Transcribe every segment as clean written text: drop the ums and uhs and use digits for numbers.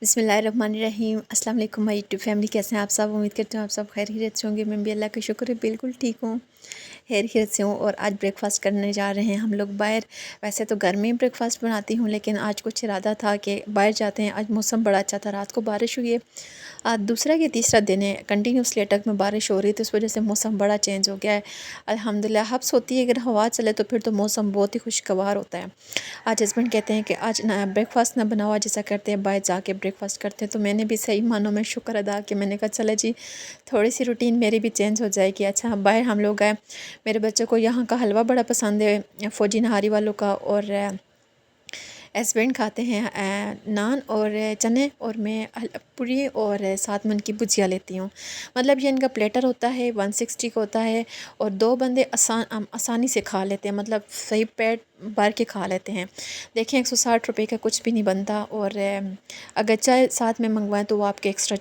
بسم اللہ الرحمن الرحیم۔ السلام علیکم مائی یوٹیوب فیملی، کیسے ہیں آپ سب؟ امید کرتی ہوں آپ سب خیر خیریت سے ہوں گے۔ میں بھی اللہ کا شکر ہے بالکل ٹھیک ہوں، خیر خیریت سے ہوں۔ اور آج بریک فاسٹ کرنے جا رہے ہیں ہم لوگ باہر۔ ویسے تو گھر میں ہی بریک فاسٹ بناتی ہوں، لیکن آج کچھ ارادہ تھا کہ باہر جاتے ہیں۔ آج موسم بڑا اچھا تھا، رات کو بارش ہوئی ہے۔ آج دوسرا یا تیسرا دن ہے کنٹینیوسلی اٹک میں بارش ہو رہی ہے، تو اس وجہ سے موسم بڑا چینج ہو گیا ہے الحمدللہ۔ حبس ہوتی ہے اگر ہوا چلے تو پھر تو موسم بہت ہی خوشگوار ہوتا ہے۔ آج ہسبینڈ کہتے ہیں کہ آج نہ بریک فاسٹ نہ بناؤ، آج ایسا کرتے ہیں باہر جا کے بریک فاسٹ کرتے ہیں۔ تو میں نے بھی صحیح معنوں میں شکر ادا کہ میں نے کہا چلے جی تھوڑی سی روٹین میری بھی چینج ہو جائے گی۔ اچھا باہر ہم لوگ گئے، میرے بچوں کو یہاں کا حلوہ بڑا پسند ہے فوجی نہاری والوں کا، اور ہسبینڈ کھاتے ہیں نان اور چنے، اور میں پوری اور ساتھ میں ان کی بھجیا لیتی ہوں۔ مطلب یہ ان کا پلیٹر ہوتا ہے 160 کا ہوتا ہے، اور دو بندے آسانی سے کھا لیتے ہیں، مطلب صحیح پیٹ بھر کے کھا لیتے ہیں۔ دیکھیں 160 روپے کا کچھ بھی نہیں بنتا، اور اگر چائے ساتھ میں منگوائیں تو وہ آپ کے ایکسٹرا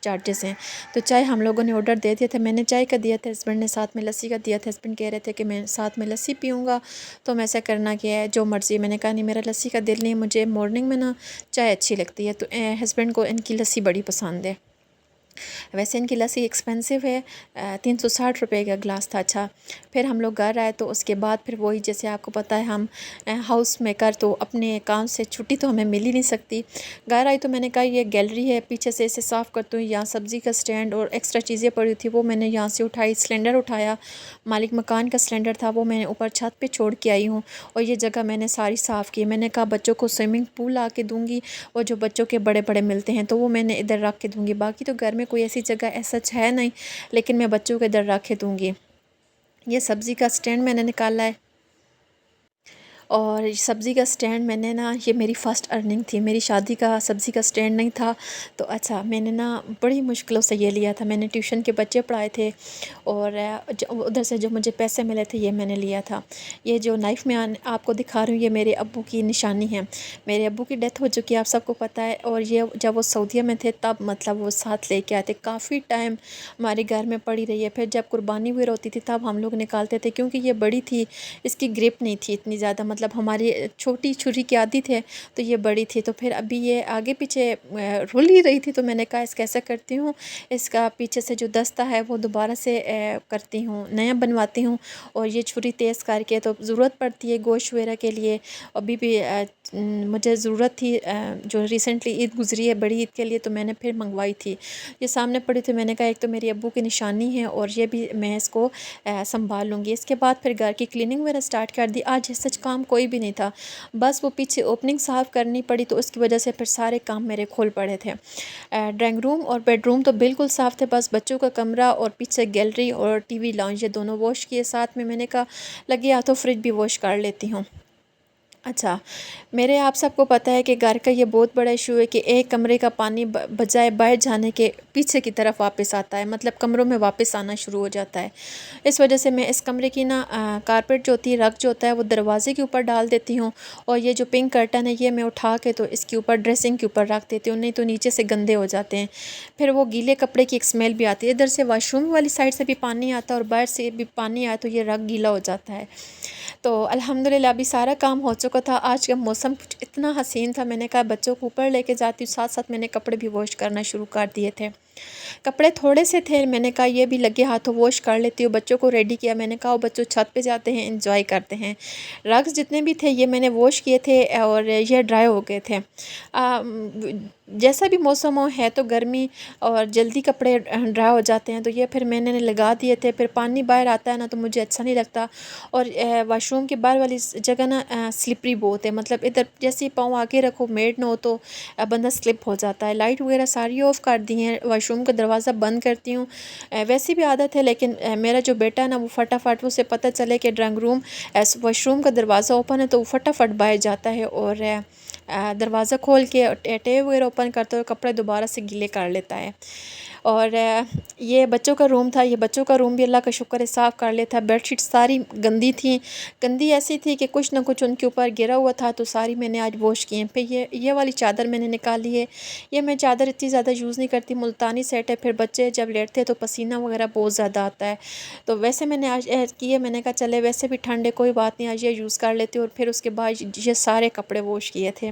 چارجز ہیں۔ تو چائے ہم لوگوں نے آرڈر دے دیا تھا، میں نے چائے کا دیا تھا، ہسبینڈ نے ساتھ میں لسی کا دیا تھا۔ ہسبینڈ کہہ رہے تھے کہ میں ساتھ میں لسی پیوں گا، تو میں ایسا کرنا کہ ہے جو مرضی۔ میں نے کہا نہیں میرا لسی کا دل نہیں، مجھے مارننگ میں نا چائے اچھی لگتی ہے۔ تو ہسبینڈ کو ان کی لسی بڑی پسند ہے۔ ویسے ان کی لسی ایکسپینسو ہے، 360 روپے کا گلاس تھا۔ اچھا پھر ہم لوگ گھر آئے تو اس کے بعد پھر وہی جیسے آپ کو پتہ ہے ہم ہاؤس میکر، تو اپنے کام سے چھٹی تو ہمیں مل ہی نہیں سکتی۔ گھر آئی تو میں نے کہا یہ گیلری ہے پیچھے سے اسے صاف کرتی ہوں، یہاں سبزی کا سٹینڈ اور ایکسٹرا چیزیں پڑی تھی وہ میں نے یہاں سے اٹھائی، سلنڈر اٹھایا، مالک مکان کا سلنڈر تھا وہ میں نے اوپر چھت پہ چھوڑ کے آئی ہوں، اور یہ جگہ میں نے ساری صاف کی۔ میں نے کہا بچوں کو سوئمنگ پول لا کے دوں گی، اور جو بچوں کے بڑے بڑے ملتے ہیں تو وہ میں نے ادھر رکھ کے دوں گی۔ باقی تو گھر میں کوئی ایسی جگہ ایسا ہے نہیں، لیکن میں بچوں کے ادھر رکھ کے دوں گی۔ یہ سبزی کا سٹینڈ میں نے نکالا ہے، اور سبزی کا سٹینڈ میں نے نا یہ میری فرسٹ ارننگ تھی، میری شادی کا سبزی کا سٹینڈ نہیں تھا۔ تو اچھا میں نے نا بڑی مشکلوں سے یہ لیا تھا، میں نے ٹیوشن کے بچے پڑھائے تھے، اور ادھر سے جو مجھے پیسے ملے تھے یہ میں نے لیا تھا۔ یہ جو نائف میں آپ کو دکھا رہی ہوں یہ میرے ابو کی نشانی ہے۔ میرے ابو کی ڈیتھ ہو چکی ہے آپ سب کو پتہ ہے، اور یہ جب وہ سعودیہ میں تھے تب مطلب وہ ساتھ لے کے آتے، کافی ٹائم ہمارے گھر میں پڑی رہی ہے۔ پھر جب قربانی وغیرہ ہوتی تھی تب ہم لوگ نکالتے تھے، کیونکہ یہ بڑی تھی، اس کی گرپ نہیں تھی اتنی زیادہ، مطلب ہماری چھوٹی چھری کی عادی تھے تو یہ بڑی تھی، تو پھر ابھی یہ آگے پیچھے رول ہی رہی تھی، تو میں نے کہا اس کیسا کرتی ہوں، اس کا پیچھے سے جو دستہ ہے وہ دوبارہ سے کرتی ہوں، نیا بنواتی ہوں، اور یہ چھری تیز کر کے تو ضرورت پڑتی ہے گوشت وغیرہ کے لیے۔ ابھی بھی مجھے ضرورت تھی، جو ریسنٹلی عید گزری ہے بڑی عید کے لیے، تو میں نے پھر منگوائی تھی، یہ سامنے پڑی تھی۔ میں نے کہا ایک تو میری ابو کی نشانی ہے، اور یہ بھی میں اس کو سنبھال لوں گی۔ اس کے بعد پھر گھر کی کلیننگ وغیرہ سٹارٹ کر دی۔ آج سچ کام کوئی بھی نہیں تھا، بس وہ پیچھے اوپننگ صاف کرنی پڑی، تو اس کی وجہ سے پھر سارے کام میرے کھول پڑے تھے۔ ڈرائنگ روم اور بیڈ روم تو بالکل صاف تھے، بس بچوں کا کمرہ اور پیچھے گیلری اور ٹی وی لاؤنج یہ دونوں واش کیے، ساتھ میں نے کہا لگے ہاتھوں فریج بھی واش کر لیتی ہوں۔ اچھا میرے آپ سب کو پتہ ہے کہ گھر کا یہ بہت بڑا ایشو ہے کہ ایک کمرے کا پانی بجائے باہر جانے کے پیچھے کی طرف واپس آتا ہے، مطلب کمروں میں واپس آنا شروع ہو جاتا ہے۔ اس وجہ سے میں اس کمرے کی نا کارپیٹ جو ہوتی ہے، رگ جو ہوتا ہے وہ دروازے کے اوپر ڈال دیتی ہوں، اور یہ جو پنک کرٹن ہے یہ میں اٹھا کے تو اس کے اوپر ڈریسنگ کے اوپر رکھ دیتی ہوں، نہیں تو نیچے سے گندے ہو جاتے ہیں، پھر وہ گیلے کپڑے کی ایک اسمیل بھی آتی ہے۔ ادھر سے واش روم والی سائڈ سے بھی پانی آتا ہے اور باہر سے بھی پانی آیا تو یہ رگ گیلا ہو جاتا ہے۔ تو الحمدللہ ابھی سارا کام ہو چکا تھا۔ آج کا موسم کچھ اتنا حسین تھا، میں نے کہا بچوں کو اوپر لے کے جاتی ہوں، ساتھ ساتھ میں نے کپڑے بھی واش کرنا شروع کر دیے تھے۔ کپڑے تھوڑے سے تھے، میں نے کہا یہ بھی لگے ہاتھوں واش کر لیتی ہوں۔ بچوں کو ریڈی کیا، میں نے کہا وہ بچوں چھت پہ جاتے ہیں انجوائے کرتے ہیں۔ رگز جتنے بھی تھے یہ میں نے واش کیے تھے، اور یہ ڈرائی ہو گئے تھے۔ جیسا بھی موسم ہو، ہے تو گرمی اور جلدی کپڑے ڈرائی ہو جاتے ہیں، تو یہ پھر میں نے لگا دیے تھے۔ پھر پانی باہر آتا ہے نا تو مجھے اچھا نہیں لگتا، اور واش روم کے باہر والی جگہ نا سلپری بہت ہے، مطلب ادھر جیسے ہی پاؤں آگے رکھو میڈ نہ ہو تو بندہ سلپ ہو جاتا ہے۔ لائٹ وغیرہ ساری آف کر دی ہیں، واش روم کا دروازہ بند کرتی ہوں، ویسی بھی عادت ہے، لیکن میرا جو بیٹا ہے نا وہ فٹافٹ اسے پتہ چلے کہ ڈرائنگ روم واش روم کا دروازہ اوپن ہے تو وہ فٹافٹ باہر جاتا ہے، اور دروازہ کھول کے ٹیپ وغیرہ اوپن کرتا ہے اور کپڑے دوبارہ سے گیلے کر لیتا ہے۔ اور یہ بچوں کا روم تھا، یہ بچوں کا روم بھی اللہ کا شکر ہے صاف کر لیتا۔ بیڈ شیٹ ساری گندی تھیں، گندی ایسی تھی کہ کچھ نہ کچھ ان کے اوپر گرا ہوا تھا، تو ساری میں نے آج واش کی ہیں۔ پھر یہ والی چادر میں نے نکالی ہے، یہ میں چادر اتنی زیادہ یوز نہیں کرتی، ملتانی سیٹ ہے، پھر بچے جب لیٹتے ہیں تو پسینہ وغیرہ بہت زیادہ آتا ہے، تو ویسے میں نے آج کی ہے، میں نے کہا چلے ویسے بھی ٹھنڈ ہے کوئی بات نہیں، آج یہ یوز کر لیتی ہوں، اور پھر اس کے بعد یہ سارے کپڑے واش کیے تھے۔